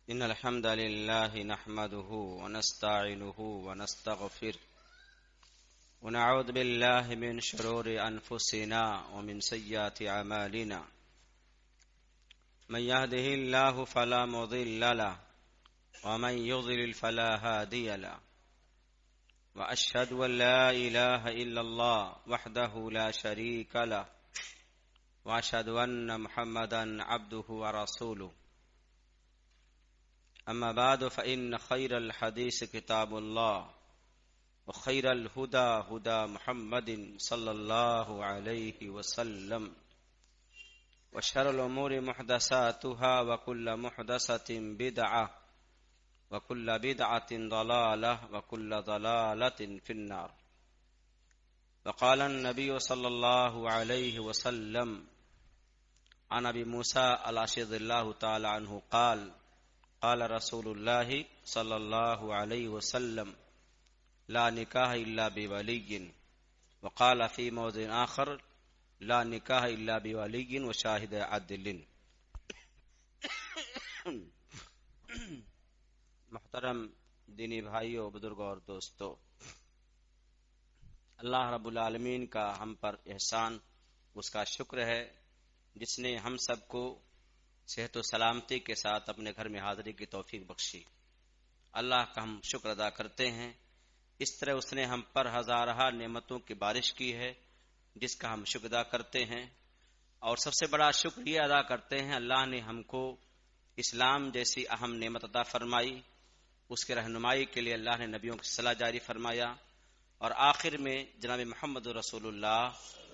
إن الحمد لله نحمده ونستعينه ونستغفره ونعوذ بالله من شرور أنفسنا ومن سيئات أعمالنا من يهده الله فلا مضل له ومن يضلل فلا هادي له وأشهد أن لا إله إلا الله وحده لا شريك له وأشهد أن محمدا عبده ورسوله أما بعد فإن خير الحديث كتاب الله وخير الهدى هدى محمد صلى الله عليه وسلم وشر الأمور محدثاتها وكل محدثة بدعة وكل بدعة ضلالة وكل ضلالة في النار. وقال النبي صلى الله عليه وسلم عن أبي موسى الأشعري رضي الله تعالى عنه قال قال رسول الله صلى الله عليه وسلم لا نکاح الا بولی وقال في موضع آخر لا نکاح الا بولی وشاہد عدل. محترم دینی بھائیوں، بزرگوں اور دوستو، اللہ رب العالمین کا ہم پر احسان، اس کا شکر ہے جس نے ہم سب کو صحت و سلامتی کے ساتھ اپنے گھر میں حاضری کی توفیق بخشی. اللہ کا ہم شکر ادا کرتے ہیں. اس طرح اس نے ہم پر ہزارہ نعمتوں کی بارش کی ہے جس کا ہم شکر ادا کرتے ہیں. اور سب سے بڑا شکر یہ ادا کرتے ہیں اللہ نے ہم کو اسلام جیسی اہم نعمت عطا فرمائی. اس کے رہنمائی کے لیے اللہ نے نبیوں کی صلاح جاری فرمایا اور آخر میں جناب محمد رسول اللہ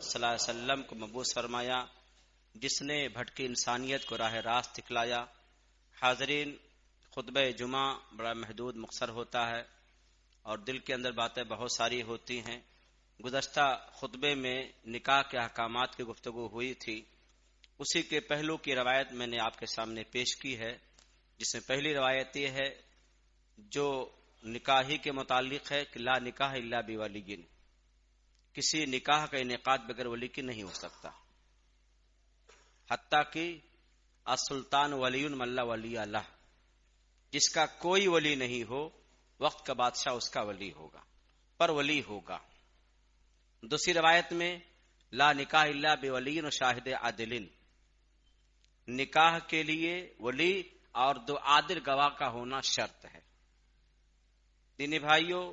صلی اللہ علیہ وسلم کو مبعوث فرمایا جس نے بھٹکی انسانیت کو راہ راست دکھلایا. حاضرین، خطبہ جمعہ بڑا محدود مختصر ہوتا ہے اور دل کے اندر باتیں بہت ساری ہوتی ہیں. گزشتہ خطبے میں نکاح کے احکامات کی گفتگو ہوئی تھی. اسی کے پہلو کی روایت میں نے آپ کے سامنے پیش کی ہے، جس میں پہلی روایت یہ ہے جو نکاحی کے متعلق ہے کہ لا نکاح الا بولی، کسی نکاح کا انعقاد بغیر ولی کی نہیں ہو سکتا، حتیٰ کہ السلطان ولی من لا ولی لہ، جس کا کوئی ولی نہیں ہو وقت کا بادشاہ اس کا ولی ہوگا، پر ولی ہوگا. دوسری روایت میں لا نکاح الا بولی و شاہد عدل، نکاح کے لیے ولی اور دو عادل گواہ کا ہونا شرط ہے. دینی بھائیوں،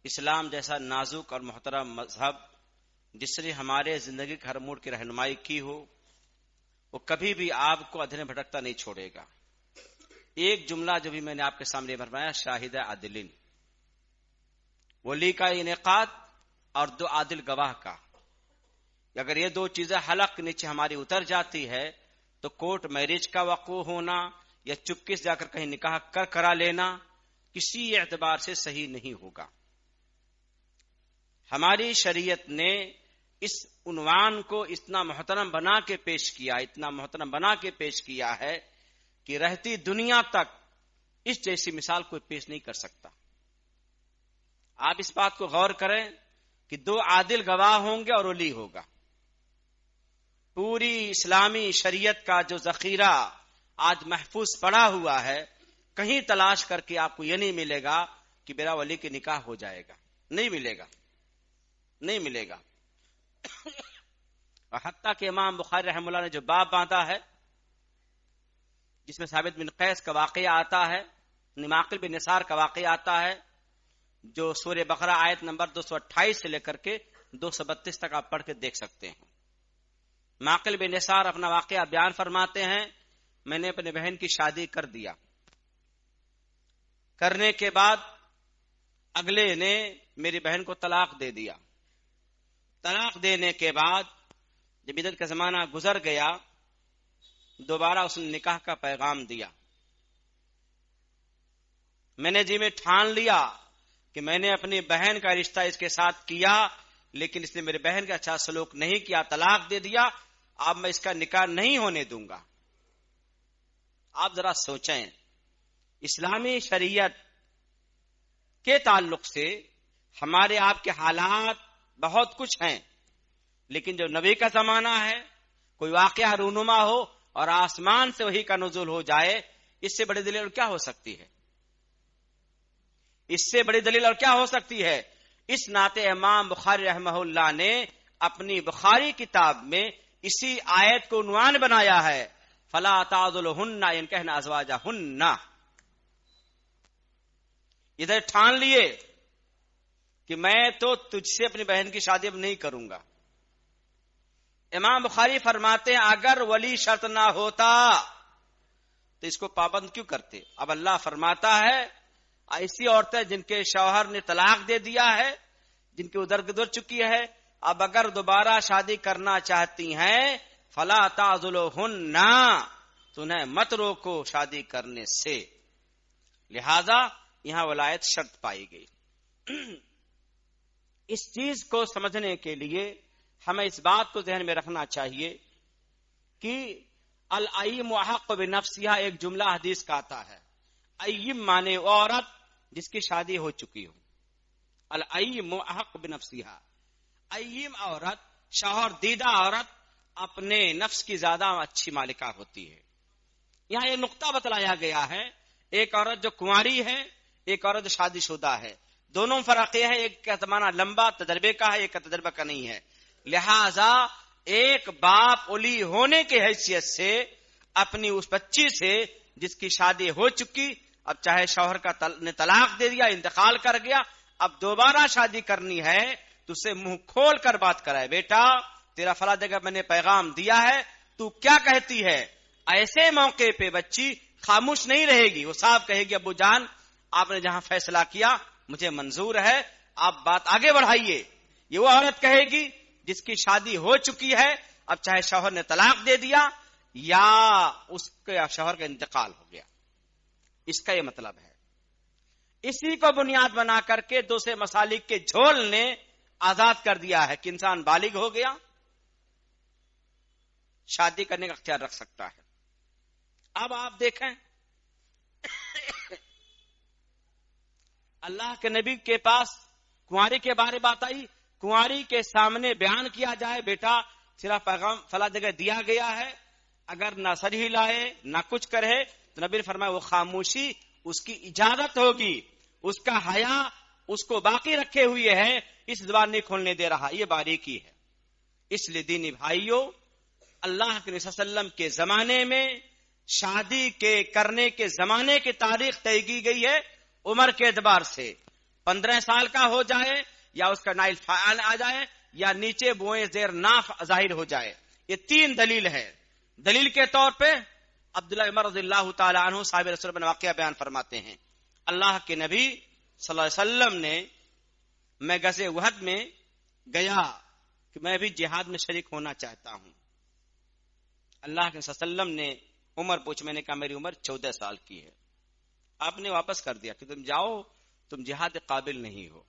اسلام جیسا نازک اور محترم مذہب جس نے ہمارے زندگی کے ہر موڑ کی رہنمائی کی ہو، وہ کبھی بھی آپ کو ادھر بھٹکتا نہیں چھوڑے گا. ایک جملہ جو بھی میں نے آپ کے سامنے فرمایا، شاہد عدل، ولی کا انعقاد اور دو عادل گواہ کا. اگر یہ دو چیزیں حلق کے نیچے ہماری اتر جاتی ہے تو کورٹ میرج کا وقوع ہونا یا چپکے سے جا کر کہیں نکاح کرا لینا کسی اعتبار سے صحیح نہیں ہوگا. ہماری شریعت نے اس عنوان کو اتنا محترم بنا کے پیش کیا، اتنا محترم بنا کے پیش کیا ہے کہ رہتی دنیا تک اس جیسی مثال کوئی پیش نہیں کر سکتا. آپ اس بات کو غور کریں کہ دو عادل گواہ ہوں گے اور ولی ہوگا. پوری اسلامی شریعت کا جو ذخیرہ آج محفوظ پڑا ہوا ہے، کہیں تلاش کر کے آپ کو یہ نہیں ملے گا کہ میرا ولی کی نکاح ہو جائے گا، نہیں ملے گا، نہیں ملے گا. اور حتیٰ کہ امام بخاری رحمہ اللہ نے جو باب باندھا ہے جس میں ثابت بن قیس کا واقعہ آتا ہے، معقل بن نثار کا واقعہ آتا ہے، جو سورہ بقرہ آیت نمبر 228 سے لے کر کے 232 تک آپ پڑھ کے دیکھ سکتے ہیں. معقل بن نثار اپنا واقعہ بیان فرماتے ہیں، میں نے اپنے بہن کی شادی کر دیا، کرنے کے بعد اگلے نے میری بہن کو طلاق دے دیا. طلاق دینے کے بعد جب عدت کا زمانہ گزر گیا، دوبارہ اس نے نکاح کا پیغام دیا. میں نے جی میں ٹھان لیا کہ میں نے اپنی بہن کا رشتہ اس کے ساتھ کیا، لیکن اس نے میری بہن کا اچھا سلوک نہیں کیا، طلاق دے دیا، اب میں اس کا نکاح نہیں ہونے دوں گا. آپ ذرا سوچیں، اسلامی شریعت کے تعلق سے ہمارے آپ کے حالات بہت کچھ ہیں، لیکن جو نبی کا زمانہ ہے، کوئی واقعہ رونما ہو اور آسمان سے وحی کا نزول ہو جائے، اس سے بڑی دلیل اور کیا ہو سکتی ہے؟ اس سے بڑی دلیل اور کیا ہو سکتی ہے؟ اس ناطے امام بخاری رحمہ اللہ نے اپنی بخاری کتاب میں اسی آیت کو عنوان بنایا ہے، فلا تعضلوهن ان کہن ازواجهن. ادھر ٹھان لیے کہ میں تو تجھ سے اپنی بہن کی شادی اب نہیں کروں گا. امام بخاری فرماتے ہیں اگر ولی شرط نہ ہوتا تو اس کو پابند کیوں کرتے؟ اب اللہ فرماتا ہے ایسی عورتیں جن کے شوہر نے طلاق دے دیا ہے، جن کی ادھر گزر چکی ہے، اب اگر دوبارہ شادی کرنا چاہتی ہیں فلا تعضلوهن، تو انہیں مت روکو شادی کرنے سے. لہذا یہاں ولایت شرط پائی گئی. اس چیز کو سمجھنے کے لیے ہمیں اس بات کو ذہن میں رکھنا چاہیے کہ الائم احق بنفسها ایک جملہ حدیث کا آتا ہے. ایم مانے عورت جس کی شادی ہو چکی ہو. الائم احق بنفسها، ایم عورت، شوہر دیدہ عورت اپنے نفس کی زیادہ اچھی مالکہ ہوتی ہے. یہاں یہ نقطہ بتلایا گیا ہے، ایک عورت جو کنواری ہے، ایک عورت جو شادی شدہ ہے، دونوں فرق یہ ہے ایک کا زمانہ لمبا تجربے کا ہے، ایک کا تجربہ کا نہیں ہے. لہذا ایک باپ ولی ہونے کی حیثیت سے اپنی اس بچی سے جس کی شادی ہو چکی، اب چاہے شوہر کا نے طلاق دے دیا، انتقال کر گیا، اب دوبارہ شادی کرنی ہے تو اسے منہ کھول کر بات کرائے، بیٹا تیرا فلاں جگہ میں نے پیغام دیا ہے، تو کیا کہتی ہے؟ ایسے موقع پہ بچی خاموش نہیں رہے گی، وہ صاحب کہے گی ابو جان آپ نے جہاں فیصلہ کیا مجھے منظور ہے، آپ بات آگے بڑھائیے. یہ وہ عورت کہے گی جس کی شادی ہو چکی ہے، اب چاہے شوہر نے طلاق دے دیا یا اس کے شوہر کا انتقال ہو گیا. اس کا یہ مطلب ہے. اسی کو بنیاد بنا کر کے دوسرے مسالک کے جھول نے آزاد کر دیا ہے کہ انسان بالغ ہو گیا، شادی کرنے کا اختیار رکھ سکتا ہے. اب آپ دیکھیں اللہ کے نبی کے پاس کنواری کے بارے بات آئی، کنواری کے سامنے بیان کیا جائے بیٹا صرف پیغام فلاں جگہ دیا گیا ہے، اگر نہ سر ہلائے نہ کچھ کرے تو نبی نے فرمایا وہ خاموشی اس کی اجازت ہوگی، اس کا حیا اس کو باقی رکھے ہوئے ہے، اس زبان نہیں کھولنے دے رہا. یہ باریکی ہے. اس لیے دینی بھائیوں، اللہ کے نبی صلی اللہ علیہ وسلم کے زمانے میں شادی کے کرنے کے زمانے کی تاریخ طے کی گئی ہے عمر کے اعتبار سے. 15 سال کا ہو جائے یا اس کا نائل فعال آ جائے یا نیچے بوئیں زیر ناف ظاہر ہو جائے. یہ 3 دلیل ہے. دلیل کے طور پہ عبداللہ عمر رضی اللہ تعالی عنہ صاحب رسول بن واقعہ بیان فرماتے ہیں، اللہ کے نبی صلی اللہ علیہ وسلم نے، میں غزوہ احد میں گیا کہ میں بھی جہاد میں شریک ہونا چاہتا ہوں. اللہ کے صلی اللہ علیہ وسلم نے عمر پوچھ، میں نے کہا میری عمر 14 سال کی ہے. آپ نے واپس کر دیا کہ تم جاؤ، تم جہاد قابل نہیں ہو.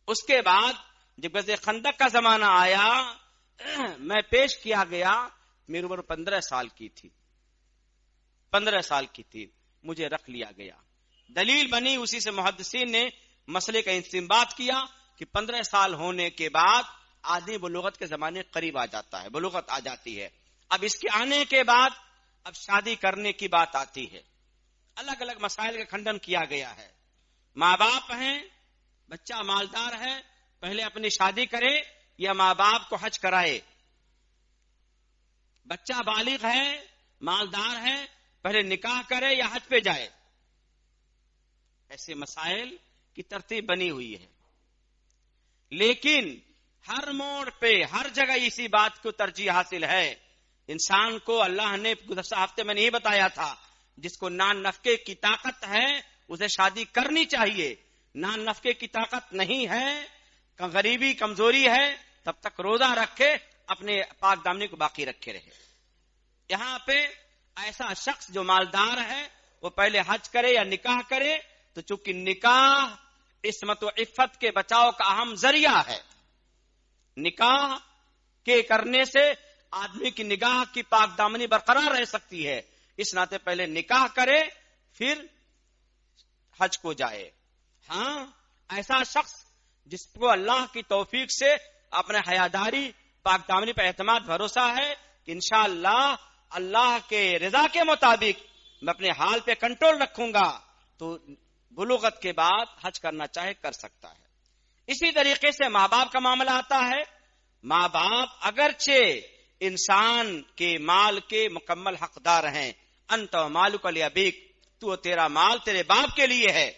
اس کے بعد جب غزوہ خندق کا زمانہ آیا، میں پیش کیا گیا، میری عمر 15 سال کی تھی، 15 سال کی تھی، مجھے رکھ لیا گیا. دلیل بنی، اسی سے محدثین نے مسئلے کا استنباط کیا کہ 15 سال ہونے کے بعد آدمی بلوغت کے زمانے قریب آ جاتا ہے، بلوغت آ جاتی ہے. اب اس کے آنے کے بعد اب شادی کرنے کی بات آتی ہے. الگ الگ مسائل کا کھنڈن کیا گیا ہے. ماں باپ ہیں، بچہ مالدار ہے، پہلے اپنی شادی کرے یا ماں باپ کو حج کرائے. بچہ بالغ ہے، مالدار ہے، پہلے نکاح کرے یا حج پہ جائے. ایسے مسائل کی ترتیب بنی ہوئی ہے. لیکن ہر موڑ پہ ہر جگہ اسی بات کو ترجیح حاصل ہے. انسان کو اللہ نے گزشتہ ہفتے میں نہیں بتایا تھا، جس کو نان نفقے کی طاقت ہے اسے شادی کرنی چاہیے. نان نفقے کی طاقت نہیں ہے، غریبی کمزوری ہے، تب تک روزہ رکھے، اپنے پاک دامنی کو باقی رکھے رہے. یہاں پہ ایسا شخص جو مالدار ہے وہ پہلے حج کرے یا نکاح کرے، تو چونکہ نکاح عصمت و عفت کے بچاؤ کا اہم ذریعہ ہے. نکاح کے کرنے سے آدمی کی نگاہ کی پاک دامنی برقرار رہ سکتی ہے. اس ناطے پہلے نکاح کرے پھر حج کو جائے. ہاں، ایسا شخص جس کو اللہ کی توفیق سے اپنے حیاداری پاک دامنی پر اعتماد بھروسہ ہے کہ انشاءاللہ اللہ کے رضا کے مطابق میں اپنے حال پہ کنٹرول رکھوں گا تو بلوغت کے بعد حج کرنا چاہے کر سکتا ہے. اسی طریقے سے ماں باپ کا معاملہ آتا ہے. ماں باپ اگرچہ انسان کے مال کے مکمل حقدار ہیں، انت و مالک لابیک، تو تیرا مال تیرے باپ کے لیے ہے،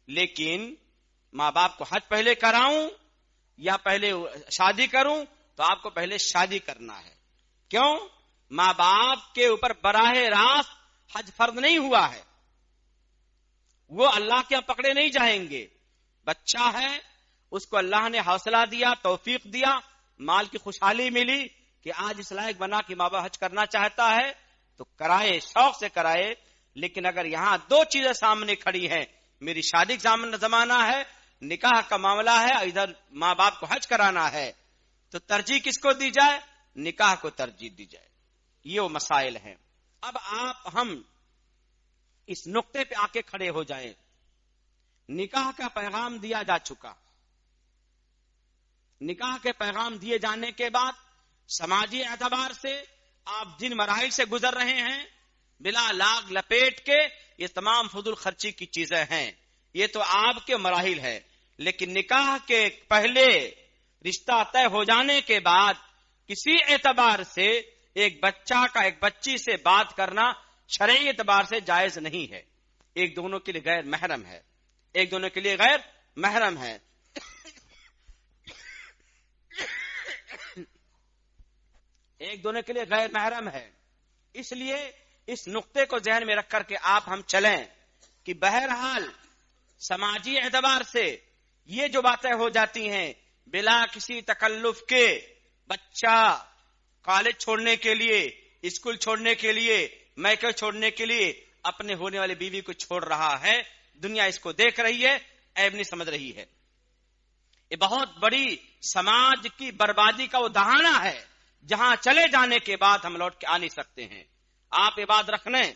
لیکن ماں باپ کو حج پہلے کراؤں یا پہلے شادی کروں تو آپ کو پہلے شادی کرنا ہے. کیوں؟ ماں باپ کے اوپر براہ راست حج فرض نہیں ہوا ہے، وہ اللہ کے یہاں پکڑے نہیں جائیں گے. بچہ ہے، اس کو اللہ نے حوصلہ دیا، توفیق دیا، مال کی خوشحالی ملی کہ آج اس لائق بنا کہ ماں باپ حج کرنا چاہتا ہے تو کرائے، شوق سے کرائے. لیکن اگر یہاں دو چیزیں سامنے کھڑی ہیں، میری شادی کا زمانہ ہے، نکاح کا معاملہ ہے، ادھر ماں باپ کو حج کرانا ہے، تو ترجیح کس کو دی جائے؟ نکاح کو ترجیح دی جائے. یہ وہ مسائل ہیں. اب ہم اس نقطے پہ آ کے کھڑے ہو جائیں. نکاح کا پیغام دیا جا چکا. نکاح کے پیغام دیے جانے کے بعد سماجی اعتبار سے آپ جن مراحل سے گزر رہے ہیں، بلا لاگ لپیٹ کے یہ تمام فضول خرچی کی چیزیں ہیں، یہ تو آپ کے مراحل ہے. لیکن نکاح کے پہلے رشتہ طے ہو جانے کے بعد کسی اعتبار سے ایک بچہ کا ایک بچی سے بات کرنا شرعی اعتبار سے جائز نہیں ہے. ایک دونوں کے لیے غیر محرم ہے، ایک دونوں کے لیے غیر محرم ہے. ایک دونوں کے لیے غیر محرم ہے. اس لیے اس نقطے کو ذہن میں رکھ کر کے ہم چلیں کہ بہرحال سماجی اعتبار سے یہ جو باتیں ہو جاتی ہیں بلا کسی تکلف کے، بچہ کالج چھوڑنے کے لیے، اسکول چھوڑنے کے لیے، میکے چھوڑنے کے لیے اپنے ہونے والی بیوی کو چھوڑ رہا ہے، دنیا اس کو دیکھ رہی ہے، عیب نہیں سمجھ رہی ہے. یہ بہت بڑی سماج کی بربادی کا وہ دہانہ ہے جہاں چلے جانے کے بعد ہم لوٹ کے آ نہیں سکتے ہیں. آپ یہ بات رکھ لیں،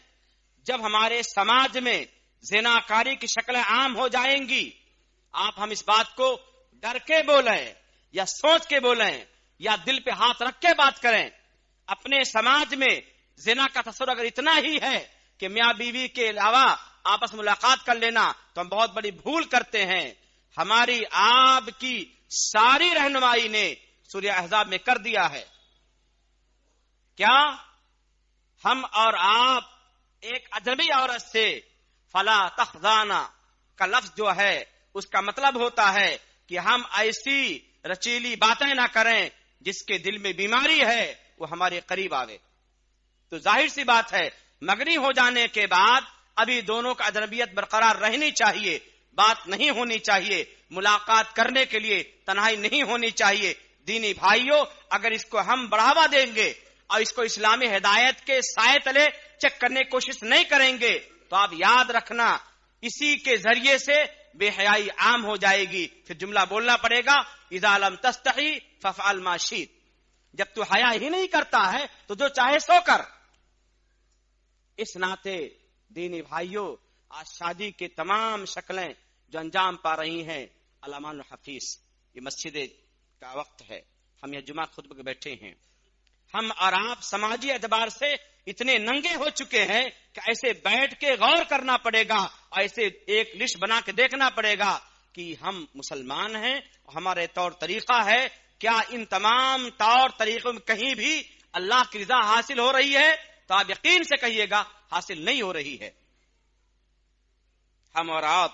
جب ہمارے سماج میں زناکاری کی شکلیں عام ہو جائیں گی، ہم اس بات کو ڈر کے بولیں یا سوچ کے بولیں یا دل پہ ہاتھ رکھ کے بات کریں، اپنے سماج میں زنا کا تصور اگر اتنا ہی ہے کہ میاں بیوی کے علاوہ آپس میں ملاقات کر لینا، تو ہم بہت بڑی بھول کرتے ہیں. ہماری آپ کی ساری رہنمائی نے سورہ احزاب میں کر دیا ہے. کیا ہم اور آپ ایک اجنبی عورت سے فلا تخضانا کا لفظ جو ہے اس کا مطلب ہوتا ہے کہ ہم ایسی رچیلی باتیں نہ کریں جس کے دل میں بیماری ہے وہ ہمارے قریب آوے. تو ظاہر سی بات ہے مگنی ہو جانے کے بعد ابھی دونوں کا اجنبیت برقرار رہنی چاہیے، بات نہیں ہونی چاہیے، ملاقات کرنے کے لیے تنہائی نہیں ہونی چاہیے. دینی بھائیوں، اگر اس کو ہم بڑھاوا دیں گے اور اس کو اسلامی ہدایت کے سائے تلے چیک کرنے کی کوشش نہیں کریں گے تو آپ یاد رکھنا اسی کے ذریعے سے بے حیائی عام ہو جائے گی. پھر جملہ بولنا پڑے گا، اذا لم تستحی فافعل ما شئت. جب تو حیا ہی نہیں کرتا ہے تو جو چاہے سو کر. اس ناطے دینی بھائیوں، آج شادی کے تمام شکلیں جو انجام پا رہی ہیں، علامہ الحفیظ، یہ مسجد کا وقت ہے، ہم یہ جمعہ خطبہ کے بیٹھے ہیں، ہم اور آپ سماجی اعتبار سے اتنے ننگے ہو چکے ہیں کہ ایسے بیٹھ کے غور کرنا پڑے گا، ایسے ایک لسٹ بنا کے دیکھنا پڑے گا کہ ہم مسلمان ہیں، ہمارے طور طریقہ ہے، کیا ان تمام طور طریقوں میں کہیں بھی اللہ کی رضا حاصل ہو رہی ہے؟ تو آپ یقین سے کہیے گا حاصل نہیں ہو رہی ہے. ہم اور آپ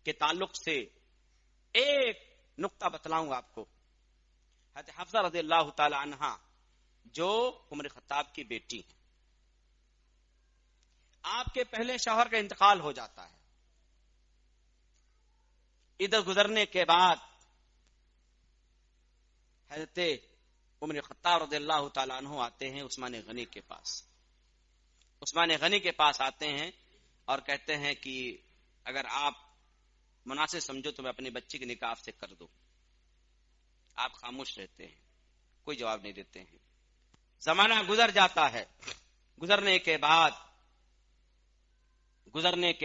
کے تعلق سے ایک نقطہ بتلاؤں آپ کو. حضرت حفصہ رضی اللہ تعالی عنہا جو عمر خطاب کی بیٹی ہیں، آپ کے پہلے شوہر کا انتقال ہو جاتا ہے. ادھر گزرنے کے بعد حضرت عمر خطاب رضی اللہ تعالی عنہ آتے ہیں عثمان غنی کے پاس. عثمان غنی کے پاس آتے ہیں اور کہتے ہیں کہ اگر آپ مناسب سمجھو تو میں اپنی بچی کے نکاح سے کر دوں. آپ خاموش رہتے ہیں، کوئی جواب نہیں دیتے ہیں. زمانہ گزر جاتا ہے. گزرنے کے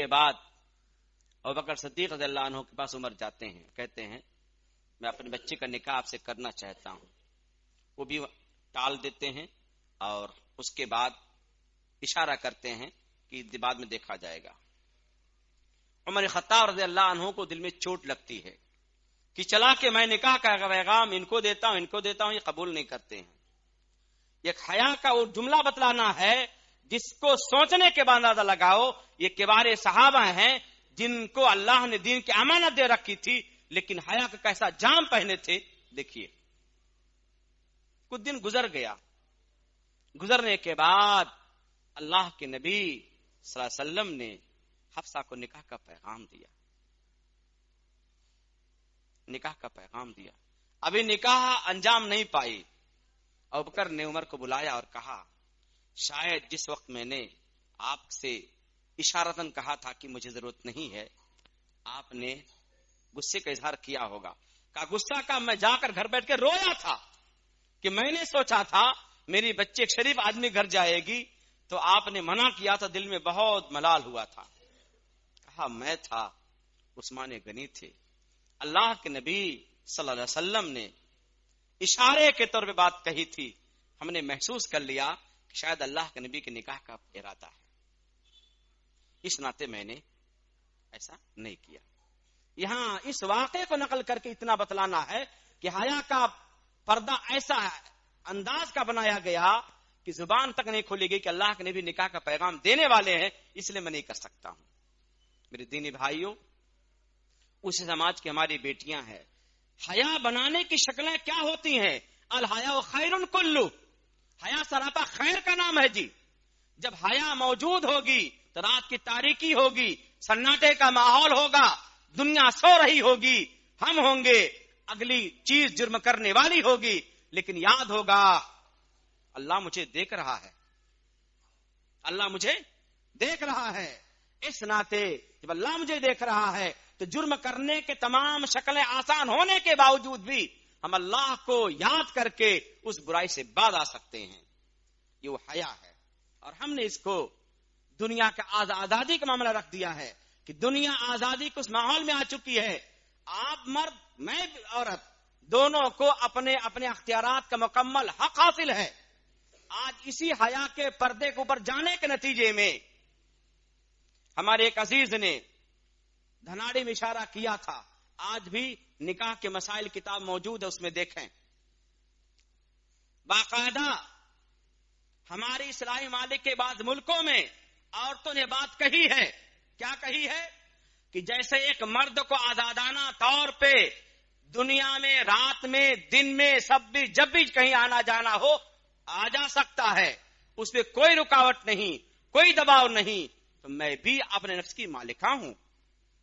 بعد ابوبکر صدیق رضی اللہ عنہ کے پاس عمر جاتے ہیں، کہتے ہیں میں اپنی بچی کا نکاح آپ سے کرنا چاہتا ہوں. وہ بھی ٹال دیتے ہیں اور اس کے بعد اشارہ کرتے ہیں کہ بعد میں دیکھا جائے گا. عمر خطاب رضی اللہ عنہ کو دل میں چوٹ لگتی ہے کہ چلا کہ میں نکاح کا پیغام ان کو دیتا ہوں یہ قبول نہیں کرتے ہیں. ایک حیا کا وہ جملہ بتلانا ہے جس کو سوچنے کے بعد اندازہ لگاؤ. یہ کبار صحابہ ہیں جن کو اللہ نے دین کی امانت دے رکھی تھی، لیکن حیا کا کیسا جام پہنے تھے. دیکھیے کچھ دن گزر گیا، گزرنے کے بعد اللہ کے نبی صلی اللہ علیہ وسلم نے حفصہ کو نکاح کا پیغام دیا. نکاح کا پیغام دیا، ابھی نکاح انجام نہیں پائی. ابوبکر نے عمر کو بلایا اور کہا شاید جس وقت میں نے آپ سے اشارتاً کہا تھا کہ مجھے ضرورت نہیں ہے، آپ نے غصے کا اظہار کیا ہوگا. کہا غصہ کا میں جا کر گھر بیٹھ کے رویا تھا کہ میں نے سوچا تھا میری بچے ایک شریف آدمی گھر جائے گی، تو آپ نے منع کیا تھا، دل میں بہت ملال ہوا تھا. کہا میں تھا، عثمان غنی تھے. اللہ کے نبی صلی اللہ علیہ وسلم نے اشارے کے طور پہ بات کہی تھی، ہم نے محسوس کر لیا کہ شاید اللہ کے نبی کے نکاح کا ارادہ ہے، اس ناطے میں نے ایسا نہیں کیا. یہاں اس واقعے کو نقل کر کے اتنا بتلانا ہے کہ حیا کا پردہ ایسا انداز کا بنایا گیا کہ زبان تک نہیں کھولے گی کہ اللہ کے نبی نکاح کا پیغام دینے والے ہیں، اس لیے میں نہیں کر سکتا ہوں. میرے دینی بھائیوں، اس سماج کی ہماری بیٹیاں ہیں. حیا بنانے کی شکلیں کیا ہوتی ہیں؟ الحیا خیر کلو، حیا سراپا خیر کا نام ہے جی. جب حیا موجود ہوگی تو رات کی تاریکی ہوگی، سناٹے کا ماحول ہوگا، دنیا سو رہی ہوگی، ہم ہوں گے، اگلی چیز جرم کرنے والی ہوگی، لیکن یاد ہوگا اللہ مجھے دیکھ رہا ہے، اللہ مجھے دیکھ رہا ہے. اس ناطے جب اللہ مجھے دیکھ رہا ہے تو جرم کرنے کے تمام شکلیں آسان ہونے کے باوجود بھی ہم اللہ کو یاد کر کے اس برائی سے باز آ سکتے ہیں. یہ وہ حیا ہے. اور ہم نے اس کو دنیا کا آزادی کا معاملہ رکھ دیا ہے کہ دنیا آزادی کے اس ماحول میں آ چکی ہے. آپ مرد، میں عورت، دونوں کو اپنے اپنے اختیارات کا مکمل حق حاصل ہے. آج اسی حیا کے پردے کے اوپر جانے کے نتیجے میں ہمارے ایک عزیز نے دھناڑی میں اشارہ کیا تھا، آج بھی نکاح کے مسائل کتاب موجود ہے، اس میں دیکھیں. باقاعدہ ہماری اسلامی ممالک کے بعض ملکوں میں عورتوں نے بات کہی ہے. کیا کہی ہے؟ کہ جیسے ایک مرد کو آزادانہ طور پہ دنیا میں رات میں دن میں جب بھی کہیں آنا جانا ہو آ جا سکتا ہے، اس پہ کوئی رکاوٹ نہیں، کوئی دباؤ نہیں. تو میں بھی اپنے نفس کی مالکہ ہوں،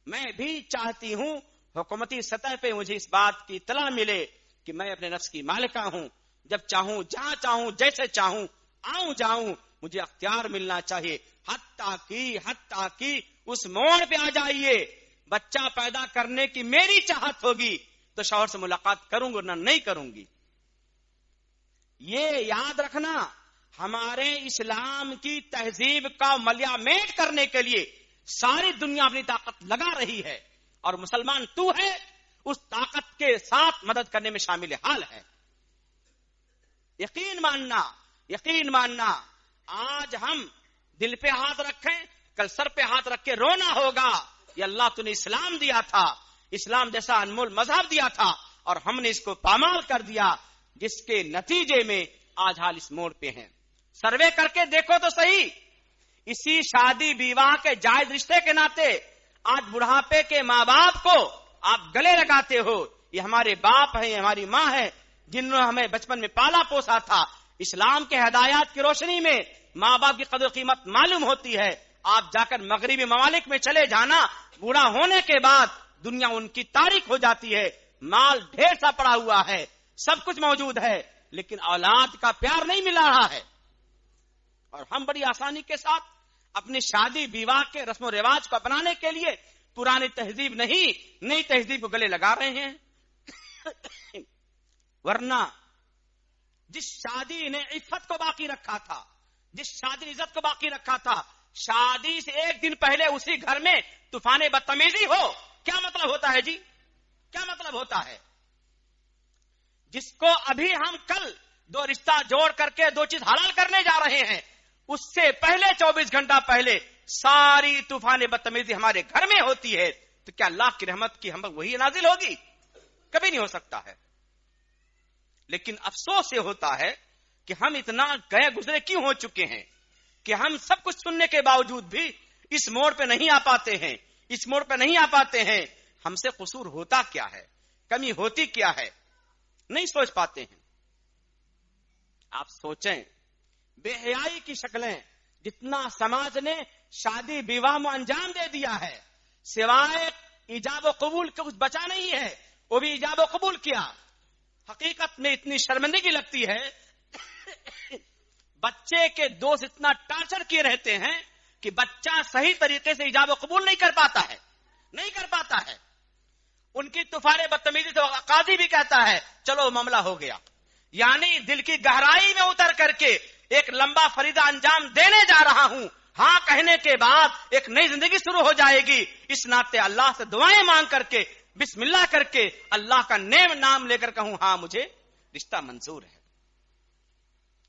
میں بھی چاہتی ہوں حکومتی سطح پہ مجھے اس بات کی اطلاع ملے کہ میں اپنے نفس کی مالکہ ہوں. جب چاہوں، جہاں چاہوں، جیسے چاہوں آؤں جاؤں، مجھے اختیار ملنا چاہیے. حتیٰ کی اس موڑ پہ آ جائیے بچہ پیدا کرنے کی میری چاہت ہوگی تو شوہر سے ملاقات کروں گا، نہ نہیں کروں گی. یہ یاد رکھنا، ہمارے اسلام کی تہذیب کا ملیا میٹ کرنے کے لیے ساری دنیا اپنی طاقت لگا رہی ہے، اور مسلمان تو ہے اس طاقت کے ساتھ مدد کرنے میں شامل حال ہے. یقین ماننا آج ہم دل پہ ہاتھ رکھیں، کل سر پہ ہاتھ رکھ کے رونا ہوگا. یہ اللہ تو نے اسلام دیا تھا، اسلام جیسا انمول مذہب دیا تھا، اور ہم نے اس کو پامال کر دیا، جس کے نتیجے میں آج حال اس موڑ پہ ہیں. سروے کر کے دیکھو تو صحیح، اسی شادی بیواہ کے جائز رشتے کے ناطے آج بڑھاپے کے ماں باپ کو آپ گلے لگاتے ہو. یہ ہمارے باپ ہیں، یہ ہماری ماں ہے، جنہوں نے ہمیں بچپن میں پالا پوسا تھا. اسلام کے ہدایات کی روشنی میں ماں باپ کی قدر و قیمت معلوم ہوتی ہے. آپ جا کر مغربی ممالک میں چلے جانا، بوڑھا ہونے کے بعد دنیا ان کی تاریخ ہو جاتی ہے، مال ڈھیر سا پڑا ہوا ہے، سب کچھ موجود ہے، لیکن اولاد کا پیار نہیں مل رہا ہے. اور ہم بڑی آسانی کے ساتھ اپنی شادی بیواہ کے رسم و رواج کو اپنانے کے لیے پرانی تہذیب نہیں، نئی تہذیب کو گلے لگا رہے ہیں. ورنہ جس شادی نے عفت کو باقی رکھا تھا، جس شادی نے عزت کو باقی رکھا تھا، شادی سے ایک دن پہلے اسی گھر میں طوفان بدتمیزی ہو، کیا مطلب ہوتا ہے جی؟ کیا مطلب ہوتا ہے؟ جس کو ابھی ہم کل دو رشتہ جوڑ کر کے دو چیز حلال کرنے جا رہے ہیں، اس سے پہلے 24 گھنٹہ پہلے ساری طوفان بدتمیزی ہمارے گھر میں ہوتی ہے، تو کیا اللہ کی رحمت کی ہم وہی نازل ہوگی؟ کبھی نہیں ہو سکتا ہے۔ لیکن افسوس یہ ہوتا ہے کہ ہم اتنا گئے گزرے کیوں ہو چکے ہیں کہ ہم سب کچھ سننے کے باوجود بھی اس موڑ پہ نہیں آ پاتے ہیں، اس موڑ پہ نہیں آ پاتے ہیں۔ ہم سے قصور ہوتا کیا ہے، کمی ہوتی کیا ہے، نہیں سوچ پاتے ہیں۔ آپ سوچیں، بے حیائی کی شکلیں جتنا سماج نے شادی بیواہ میں انجام دے دیا ہے، سوائے ایجاب و قبول کے کچھ بچا نہیں ہے، وہ بھی ایجاب و قبول کیا۔ حقیقت میں اتنی شرمندگی لگتی ہے، بچے کے دوست اتنا ٹارچر کیے رہتے ہیں کہ بچہ صحیح طریقے سے ایجاب و قبول نہیں کر پاتا ہے، نہیں کر پاتا ہے۔ ان کی طوفان بدتمیزی سے قاضی بھی کہتا ہے چلو معاملہ ہو گیا، یعنی دل کی گہرائی میں اتر کر کے ایک لمبا فریضہ انجام دینے جا رہا ہوں، ہاں کہنے کے بعد ایک نئی زندگی شروع ہو جائے گی۔ اس ناطے اللہ سے دعائیں مانگ کر کے، بسم اللہ کر کے، اللہ کا نام لے کر کہوں ہاں مجھے رشتہ منظور ہے۔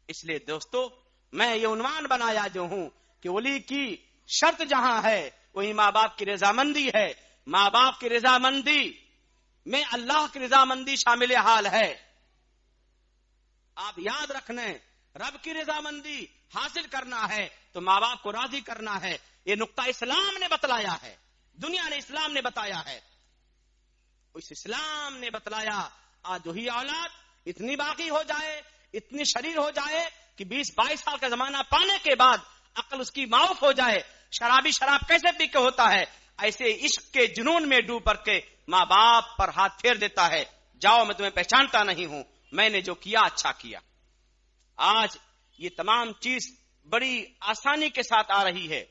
اس لیے دوستو، میں یہ عنوان بنایا جو ہوں کہ ولی کی شرط جہاں ہے وہی ماں باپ کی رضامندی ہے، ماں باپ کی رضامندی میں اللہ کی رضامندی شامل حال ہے۔ آپ یاد رکھنا، رب کی رضامندی حاصل کرنا ہے تو ماں باپ کو راضی کرنا ہے۔ یہ نقطہ اسلام نے بتلایا ہے، دنیا نے اسلام نے بتایا ہے، اس اسلام نے بتلایا۔ آج وہی اولاد اتنی باقی ہو جائے، اتنی شریر ہو جائے کہ 20-22 سال کا زمانہ پانے کے بعد عقل اس کی معاف ہو جائے۔ شرابی شراب کیسے پی کے ہوتا ہے، ایسے عشق کے جنون میں ڈوب کر کے ماں باپ پر ہاتھ پھیر دیتا ہے، جاؤ میں تمہیں پہچانتا نہیں ہوں، میں نے جو کیا اچھا کیا۔ آج یہ تمام چیز بڑی آسانی کے ساتھ آ رہی ہے۔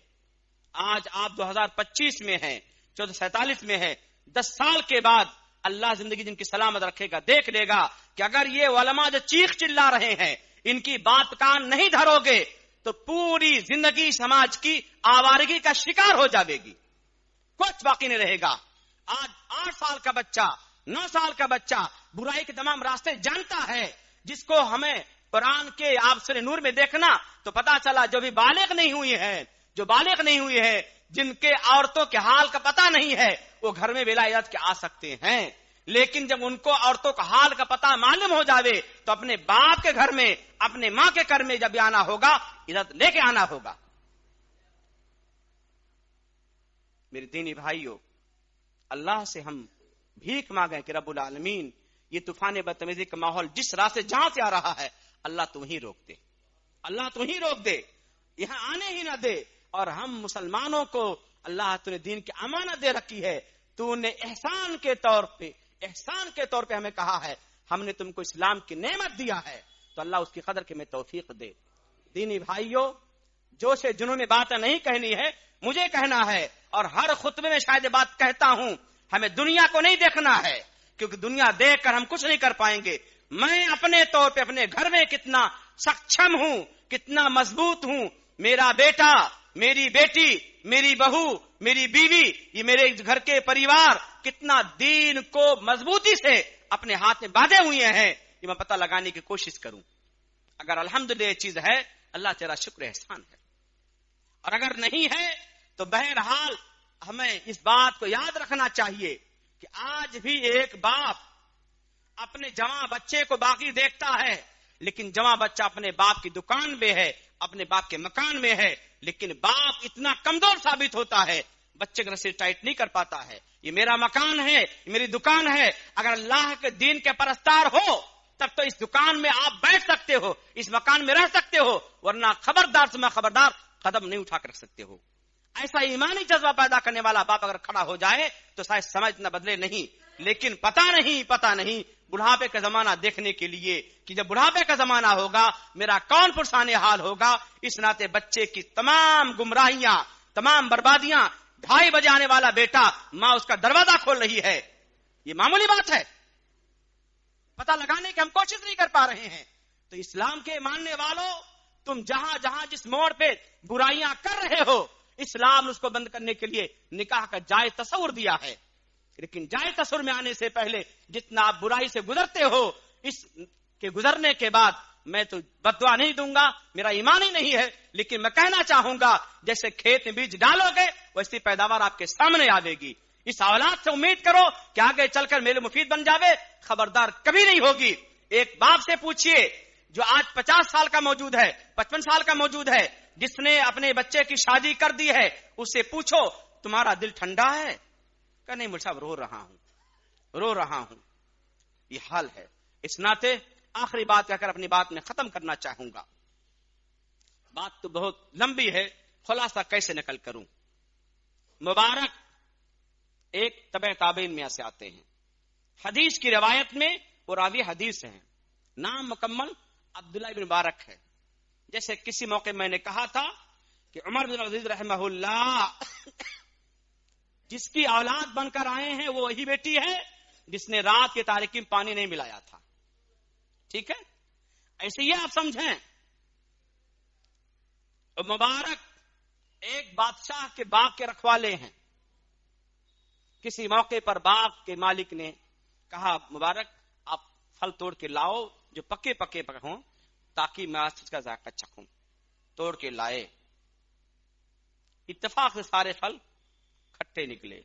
آج آپ 2025 میں ہیں، 1447 میں ہیں، 10 سال کے بعد اللہ زندگی جن کی سلامت رکھے گا، دیکھ لے گا کہ اگر یہ علماء جو چیخ چلا رہے ہیں ان کی بات کان نہیں دھرو گے تو پوری زندگی سماج کی آوارگی کا شکار ہو جاوے گی، کچھ باقی نہیں رہے گا۔ آج 8 سال کا بچہ، 9 سال کا بچہ برائی کے تمام راستے جانتا ہے، جس کو ہمیں قرآن کے آبصر نور میں دیکھنا تو پتا چلا جو بھی بالغ نہیں ہوئی ہے، جو بالغ نہیں ہوئی ہے، جن کے عورتوں کے حال کا پتہ نہیں ہے، وہ گھر میں بلا اجازت کے آ سکتے ہیں، لیکن جب ان کو عورتوں کا حال کا پتہ معلوم ہو جاوے تو اپنے باپ کے گھر میں، اپنے ماں کے گھر میں جب آنا ہوگا اجازت لے کے آنا ہوگا۔ میرے دینی بھائیوں، اللہ سے ہم بھیک مانگیں کہ رب العالمین یہ طوفان بدتمیزی کا ماحول جس راہ سے جہاں سے آ رہا ہے اللہ تو ہی روک دے، اللہ تو ہی روک دے، یہاں آنے ہی نہ دے۔ اور ہم مسلمانوں کو اللہ تو نے دین کی امانت دے رکھی ہے، تو نے احسان کے طور پہ ہمیں کہا ہے، ہم نے تم کو اسلام کی نعمت دیا ہے تو اللہ اس کی قدر کے میں توفیق دے۔ دینی بھائیوں، جوش جنوں میں باتیں نہیں کہنی ہے، مجھے کہنا ہے، اور ہر خطبے میں شاید بات کہتا ہوں، ہمیں دنیا کو نہیں دیکھنا ہے کیونکہ دنیا دیکھ کر ہم کچھ نہیں کر پائیں گے۔ میں اپنے طور پہ اپنے گھر میں کتنا سکچم ہوں، کتنا مضبوط ہوں، میرا بیٹا، میری بیٹی، میری بہو، میری بیوی، یہ میرے گھر کے پریوار کتنا دین کو مضبوطی سے اپنے ہاتھ میں باندھے ہوئے ہیں، یہ میں پتہ لگانے کی کوشش کروں۔ اگر الحمدللہ یہ چیز ہے، اللہ تیرا شکر احسان ہے، اور اگر نہیں ہے تو بہرحال ہمیں اس بات کو یاد رکھنا چاہیے کہ آج بھی ایک باپ اپنے جوان بچے کو باقی دیکھتا ہے، لیکن جوان بچہ اپنے باپ کی دکان میں ہے، اپنے باپ کے مکان میں ہے، لیکن باپ اتنا کمزور ثابت ہوتا ہے، بچے کا رسی ٹائٹ نہیں کر پاتا ہے، یہ میرا مکان ہے، یہ میری دکان ہے، اگر اللہ کے دین کے پرستار ہو تب تو اس دکان میں آپ بیٹھ سکتے ہو، اس مکان میں رہ سکتے ہو، ورنہ خبردار سے میں خبردار قدم نہیں اٹھا کر رکھ سکتے ہو۔ ایسا ایمانی جذبہ پیدا کرنے والا باپ اگر کھڑا ہو جائے تو شاید سمجھ نہ بدلے نہیں، لیکن پتہ نہیں بڑھاپے کا زمانہ دیکھنے کے لیے کہ جب بڑھاپے کا زمانہ ہوگا میرا کون پرسان حال ہوگا۔ اس ناطے بچے کی تمام گمراہیاں، تمام بربادیاں، 2:30 بجے آنے والا بیٹا، ماں اس کا دروازہ کھول رہی ہے، یہ معمولی بات ہے، پتہ لگانے کی ہم کوشش نہیں کر پا رہے ہیں۔ تو اسلام کے ماننے والوں، تم جہاں جہاں جس موڑ پہ برائیاں کر رہے ہو، اسلام اس کو بند کرنے کے لیے نکاح کا جائز تصور دیا ہے، لیکن جائز تصور میں آنے سے پہلے جتنا آپ برائی سے گزرتے ہو، اس کے گزرنے کے بعد میں تو بددعا نہیں دوں گا، میرا ایمان ہی نہیں ہے، لیکن میں کہنا چاہوں گا جیسے کھیت میں بیج ڈالو گے ویسی پیداوار آپ کے سامنے آئے گی. اس اولاد سے امید کرو کہ آگے چل کر میرے مفید بن جاوے، خبردار کبھی نہیں ہوگی. ایک باپ سے پوچھئے جو آج 50 سال کا موجود ہے، 55 سال کا موجود ہے، جس نے اپنے بچے کی شادی کر دی ہے، اس سے پوچھو تمہارا دل ٹھنڈا ہے؟ کہ نہیں مجھ صاحب رو رہا ہوں. یہ حال ہے. اس ناطے آخری بات کہہ کر اپنی بات میں ختم کرنا چاہوں گا. بات تو بہت لمبی ہے، خلاصہ کیسے نقل کروں. مبارک ایک تبع تابعین میں سے آتے ہیں. حدیث کی روایت میں وہ راوی حدیث ہیں. نام مکمل عبداللہ بن مبارک ہے. جیسے کسی موقع میں نے کہا تھا کہ عمر بن عزیز رحمہ اللہ جس کی اولاد بن کر آئے ہیں وہ وہی بیٹی ہے جس نے رات کی تاریکی میں پانی نہیں ملایا تھا. ٹھیک ہے، ایسے یہ آپ سمجھیں. مبارک ایک بادشاہ کے باغ کے رکھوالے ہیں. کسی موقع پر باغ کے مالک نے کہا مبارک آپ پھل توڑ کے لاؤ جو پکے ہوں تاکہ میں اس کا ذائقہ چکھوں. توڑ کے لائے، اتفاق سے سارے پھل کھٹے نکلے.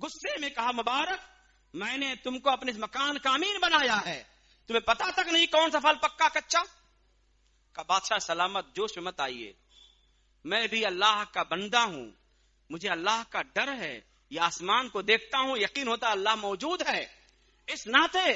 غصے میں کہا مبارک میں نے تم کو اپنے مکان کا امین بنایا ہے، تمہیں پتا تک نہیں کون سا پھل پکا کچا. کا بادشاہ سلامت جوش میں مت آئیے، میں بھی اللہ کا بندہ ہوں، مجھے اللہ کا ڈر ہے، یہ آسمان کو دیکھتا ہوں یقین ہوتا اللہ موجود ہے. اس ناطے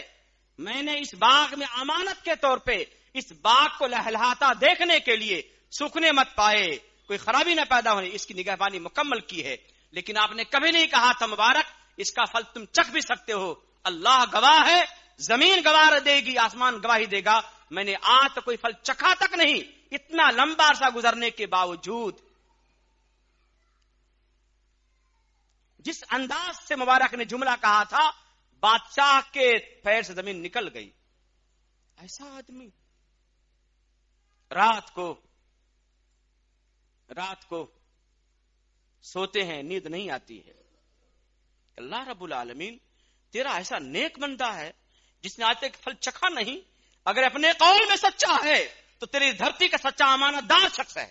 میں نے اس باغ میں امانت کے طور پہ اس باغ کو لہلہاتا دیکھنے کے لیے سوکھنے مت پائے، کوئی خرابی نہ پیدا ہونے، اس کی نگہبانی مکمل کی ہے. لیکن آپ نے کبھی نہیں کہا تھا مبارک اس کا پھل تم چکھ بھی سکتے ہو، اللہ گواہ ہے، زمین گواہ دے گی، آسمان گواہی دے گا، میں نے آج تک کوئی پھل چکھا تک نہیں. اتنا لمبا عرصہ گزرنے کے باوجود جس انداز سے مبارک نے جملہ کہا تھا بادشاہ کے پیر سے زمین نکل گئی. ایسا آدمی رات کو سوتے ہیں نیند نہیں آتی ہے. اللہ رب العالمین تیرا ایسا نیک بندہ ہے جس نے آج تک پھل چکھا نہیں، اگر اپنے قول میں سچا ہے تو تیری دھرتی کا سچا امانت دار شخص ہے.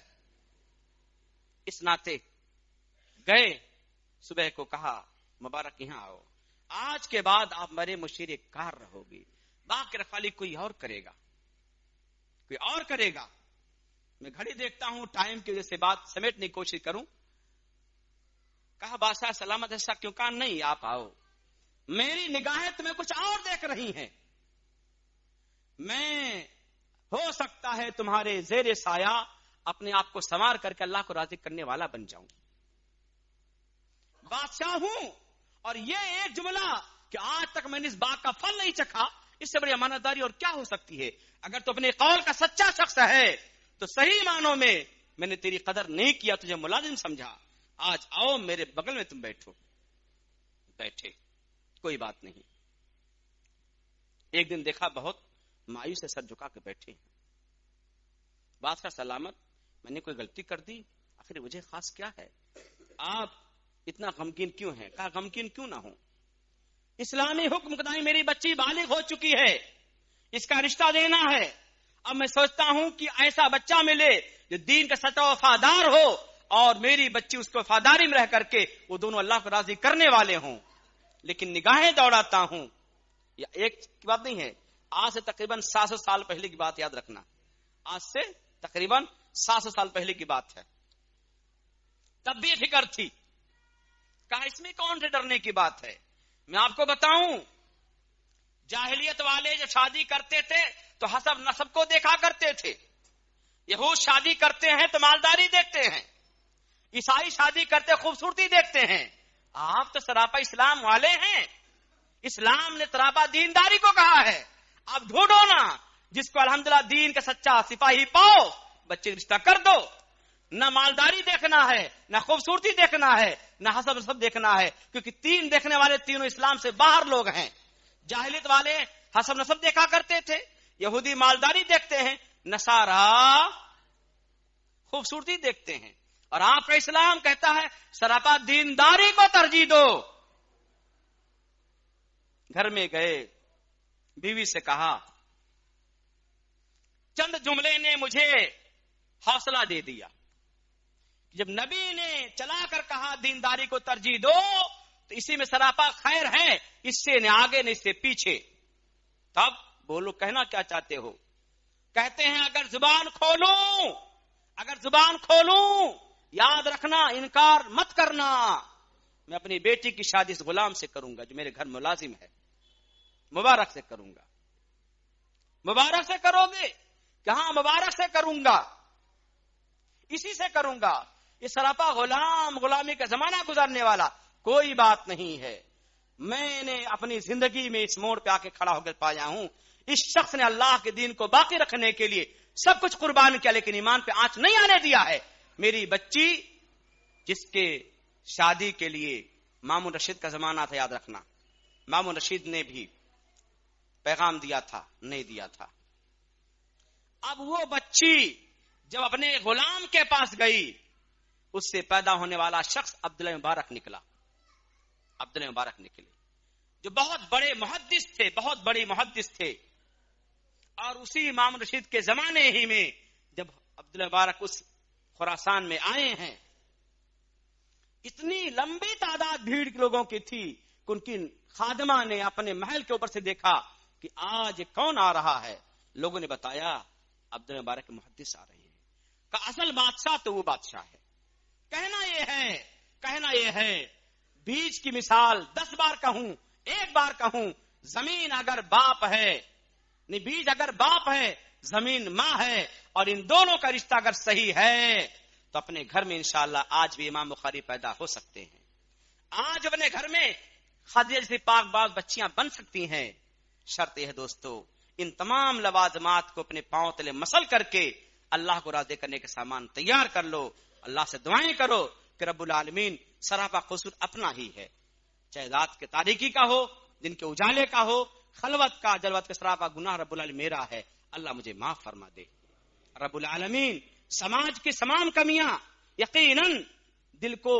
اس ناطے گئے، صبح کو کہا مبارک یہاں آؤ، آج کے بعد آپ میرے مشیر کار رہو گی، باغ کی رکھوالی کوئی اور کرے گا. میں گھڑی دیکھتا ہوں ٹائم کی وجہ سے بات سمیٹنے کی کوشش کروں. کہا بادشاہ سلامت ایسا کیوں؟ کہا نہیں آپ آؤ، میری نگاہیں تمہیں کچھ اور دیکھ رہی ہیں، میں ہو سکتا ہے تمہارے زیر سایہ اپنے آپ کو سنوار کر کے اللہ کو راضی کرنے والا بن جاؤں. بادشاہ ہوں اور یہ ایک جملہ کہ آج تک میں نے اس باغ کا پھل نہیں چکھا، اس سے بڑی امانت داری اور کیا ہو سکتی ہے. اگر تو اپنے قول کا سچا شخص ہے تو صحیح معنوں میں میں نے تیری قدر نہیں کیا، تجھے ملازم سمجھا. آج آؤ میرے بغل میں تم بیٹھے، کوئی بات نہیں. ایک دن دیکھا بہت مایوس سے سر جھکا کے بیٹھے. بادشاہ سلامت میں نے کوئی غلطی کر دی؟ آخر وجہ خاص کیا ہے؟ آپ اتنا غمگین کیوں ہیں؟ کہا غمگین کیوں نہ ہوں، اسلامی حکم قدائی میری بچی بالغ ہو چکی ہے، اس کا رشتہ دینا ہے. اب میں سوچتا ہوں کہ ایسا بچہ ملے جو دین کا سچا وفادار ہو اور میری بچی اس کو وفاداری میں رہ کر کے وہ دونوں اللہ کو راضی کرنے والے ہوں. لیکن نگاہیں دوڑاتا ہوں. یہ ایک کی بات نہیں ہے، آج سے تقریباً 700 سال پہلے کی بات یاد رکھنا، آج سے تقریباً 700 سال پہلے کی بات ہے. تب بھی فکر تھی، کہا اس میں کون سے ڈرنے کی بات ہے. میں آپ کو بتاؤں جاہلیت والے جب شادی کرتے تھے تو حسب نسب کو دیکھا کرتے تھے. یہود شادی کرتے ہیں تو مالداری دیکھتے ہیں، عیسائی شادی کرتے خوبصورتی دیکھتے ہیں. آپ تو سراپا اسلام والے ہیں، اسلام نے سراپا دینداری کو کہا ہے. اب ڈھونڈو نا جس کو الحمدللہ دین کا سچا سپاہی پاؤ، بچے رشتہ کر دو. نہ مالداری دیکھنا ہے، نہ خوبصورتی دیکھنا ہے، نہ حسب نسب دیکھنا ہے، کیونکہ تین دیکھنے والے تینوں اسلام سے باہر لوگ ہیں. جاہلیت والے حسب نسب دیکھا کرتے تھے، یہودی مالداری دیکھتے ہیں، نصارا خوبصورتی دیکھتے ہیں. اور آپ کا اسلام کہتا ہے سراپا دینداری کو ترجیح دو. گھر میں گئے، بیوی سے کہا چند جملے نے مجھے حوصلہ دے دیا. جب نبی نے چلا کر کہا دینداری کو ترجیح دو تو اسی میں سراپا خیر ہے، اس سے نہ آگے نہ اس سے پیچھے. تب بولو کہنا کیا چاہتے ہو؟ کہتے ہیں اگر زبان کھولوں یاد رکھنا انکار مت کرنا. میں اپنی بیٹی کی شادی اس غلام سے کروں گا جو میرے گھر ملازم ہے. مبارک سے کروں گا. مبارک سے کرو گے؟ کہاں مبارک سے کروں گا، اسی سے کروں گا. یہ سراپا غلامی کا زمانہ گزرنے والا کوئی بات نہیں ہے. میں نے اپنی زندگی میں اس موڑ پہ آ کے کھڑا ہو کر پایا ہوں اس شخص نے اللہ کے دین کو باقی رکھنے کے لیے سب کچھ قربان کیا لیکن ایمان پہ آنچ نہیں آنے دیا ہے. میری بچی جس کے شادی کے لیے مامون رشید کا زمانہ تھا، یاد رکھنا مامون رشید نے بھی پیغام دیا تھا، نہیں دیا تھا. اب وہ بچی جب اپنے غلام کے پاس گئی اس سے پیدا ہونے والا شخص عبداللہ مبارک نکلا. عبداللہ مبارک نکلے جو بہت بڑے محدث تھے. اور اسی امام رشید کے زمانے ہی میں جب عبداللہ مبارک اس خراسان میں آئے ہیں اتنی لمبی تعداد بھیڑ کے لوگوں کی تھی کہ ان کی خادمہ نے اپنے محل کے اوپر سے دیکھا کہ آج کون آ رہا ہے. لوگوں نے بتایا عبداللہ مبارک محدث آ رہے ہیں. کہ اصل بادشاہ تو وہ بادشاہ ہے. کہنا یہ ہے بیج کی مثال 10 بار کہوں 1 بار کہوں، زمین اگر باپ ہے نہیں، بیج اگر باپ ہے زمین ماں ہے، اور ان دونوں کا رشتہ اگر صحیح ہے تو اپنے گھر میں انشاءاللہ آج بھی امام بخاری پیدا ہو سکتے ہیں. آج اپنے گھر میں خدیجہ جیسی پاک باز بچیاں بن سکتی ہیں. شرط یہ ہے دوستو ان تمام لوازمات کو اپنے پاؤں تلے مسل کر کے اللہ کو راضی کرنے کے سامان تیار کر لو. اللہ سے دعائیں کرو کہ رب العالمین سراپا قصور اپنا ہی ہے، چاہے رات کے تاریکی کا ہو، دن کے اجالے کا ہو، خلوت کا جلوت کا سراپا گناہ رب العالمین میرا ہے، اللہ مجھے معاف فرما دے. رب العالمین سماج کی تمام کمیاں یقیناً دل کو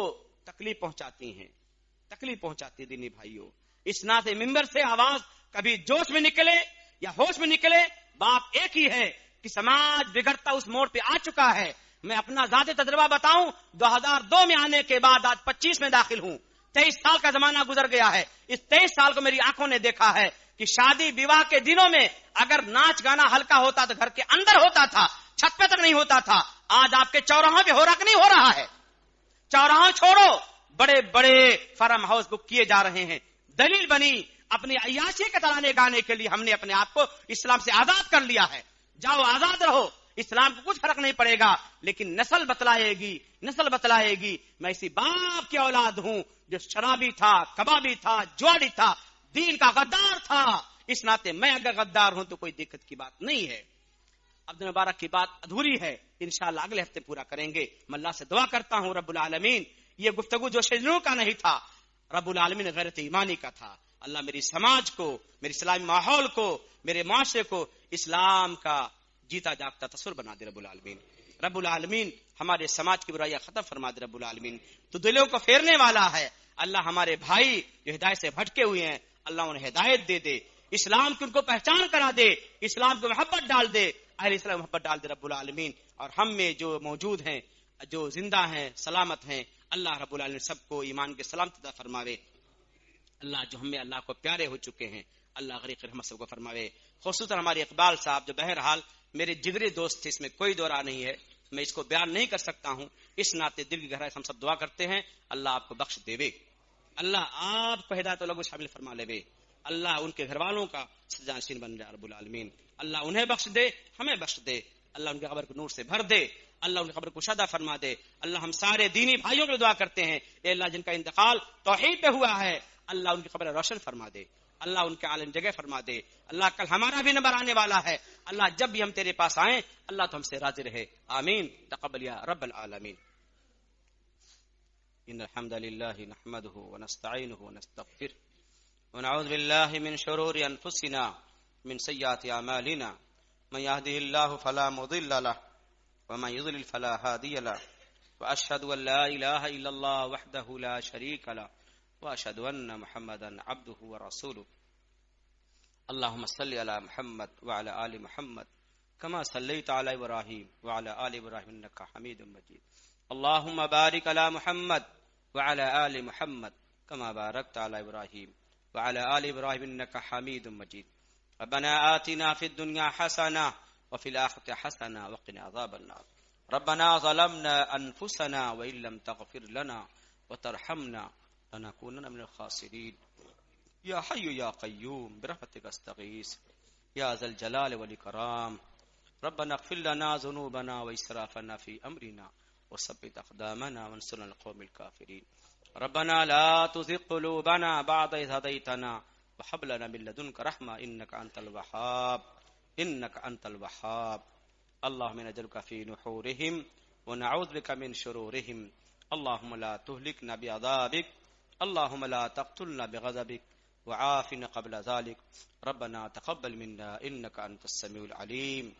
تکلیف پہنچاتی دینی بھائیوں. اس نعت منبر سے آواز کبھی جوش میں نکلے یا ہوش میں نکلے، باپ ایک ہی ہے کہ سماج بگڑتا اس موڑ پہ آ چکا ہے. میں اپنا ذاتی تجربہ بتاؤں، 2002 میں آنے کے بعد آج 25 میں داخل ہوں. 23 سال کا زمانہ گزر گیا ہے. اس 23 سال کو میری آنکھوں نے دیکھا ہے کہ شادی بیواہ کے دنوں میں اگر ناچ گانا ہلکا ہوتا تو گھر کے اندر ہوتا تھا، چھت پہ تک نہیں ہوتا تھا. آج آپ کے چوراہوں پہ ہو رہا کہ نہیں ہو رہا ہے؟ چوراہوں چھوڑو، بڑے بڑے فارم ہاؤس بک کیے جا رہے ہیں. دلیل بنی اپنی عیاشی کے ترانے گانے کے لیے ہم نے اپنے آپ کو اسلام سے آزاد کر لیا ہے. جاؤ آزاد رہو، اسلام کو کچھ فرق نہیں پڑے گا، لیکن نسل بتلائے گی. میں اسی باپ کی اولاد ہوں جو شرابی تھا، کبابی تھا، جواری تھا، دین کا غدار تھا. اس ناطے میں اگر غدار ہوں تو کوئی دقت کی بات نہیں ہے. عبداللہ مبارک کی بات ادھوری ہے، انشاءاللہ اگلے ہفتے پورا کریں گے. میں اللہ سے دعا کرتا ہوں رب العالمین یہ گفتگو جو شجروں کا نہیں تھا، رب العالمین غیرت ایمانی کا تھا. اللہ میری سماج کو، میری اسلامی ماحول کو، میرے معاشرے کو اسلام کا جیتا جاگتا تصور بنا دے رب العالمین ہمارے سماج کی برائیاں ختم فرما دے رب العالمین. تو دلوں کو پھیرنے والا ہے اللہ. ہمارے بھائی جو ہدایت سے بھٹکے ہوئے ہیں اللہ انہیں ہدایت دے دے، اسلام کی ان کو پہچان کرا دے، اسلام کو محبت ڈال دے، اہل اسلام محبت ڈال دے رب العالمین. اور ہم میں جو موجود ہیں، جو زندہ ہیں، سلامت ہیں، اللہ رب العالمین سب کو ایمان کے سلامت عطا فرماوے. اللہ جو ہمیں اللہ کو پیارے ہو چکے ہیں اللہ غریق رحمت سب کو فرماوے. خصوصاً ہمارے اقبال صاحب جو بہرحال میرے جگری دوست تھے، اس میں کوئی دو راہ نہیں ہے، میں اس کو بیان نہیں کر سکتا ہوں. اس ناطے دل کی گہرائی سے ہم سب دعا کرتے ہیں اللہ آپ کو بخش دے، اللہ آپ کو ہدایت لوگوں شامل فرما لے، اللہ ان کے گھر والوں کا سجانشین بن جائے رب العالمین. اللہ انہیں بخش دے، ہمیں بخش دے، اللہ ان کی قبر کو نور سے بھر دے، اللہ ان کی قبر کو شادہ فرما دے. اللہ ہم سارے دینی بھائیوں کو دعا کرتے ہیں اے اللہ جن کا انتقال توحید پہ ہوا ہے اللہ ان کی قبر روشن فرما دے، اللہ ان کے عالم جگہ فرما دے. اللہ کل ہمارا بھی نمبر آنے والا ہے، اللہ جب بھی ہم تیرے پاس آئیں اللہ تو ہم سے راضی رہے. آمین. تقبل یا رب العالمین. ان الحمد لله نحمده ونستعينه ونستغفره ونعوذ بالله من شرور انفسنا من سيئات اعمالنا من يهده الله فلا مضل له ومن يضلل فلا هادي له واشهد ان لا اله الا الله وحده لا شريك له واشهد ان محمدا عبده ورسوله. اللهم صل على محمد وعلى ال محمد كما صليت على إبراهيم وعلى آل إبراهيم إنك حميد مجيد. اللهم بارك على محمد وعلى آل محمد كما باركت على إبراهيم وعلى آل إبراهيم إنك حميد مجيد. ربنا آتنا في الدنيا حسنة وفي الآخرة حسنة وقنا عذاب النار. ربنا ظلمنا أنفسنا وإن لم تغفر لنا وترحمنا لنكونن من الخاسرين. يا حي يا قيوم برحمتك استغيث يا ذا الجلال والإكرام. ربنا اغفر لنا ذنوبنا وإسرافنا في أمرنا وثبت أقدامنا وانصرنا على القوم الكافرين. ربنا لا تزغ قلوبنا بعد إذ هديتنا وهب لنا من لدنك رحمة إنك أنت الوهاب إنك أنت الوهاب. اللهم نجعلك في نحورهم ونعوذ بك من شرورهم. اللهم لا تهلكنا بعذابك، اللهم لا تقتلنا بغضبك، وعافنا قبل ذلك. ربنا تقبل منا إنك أنت السميع العليم.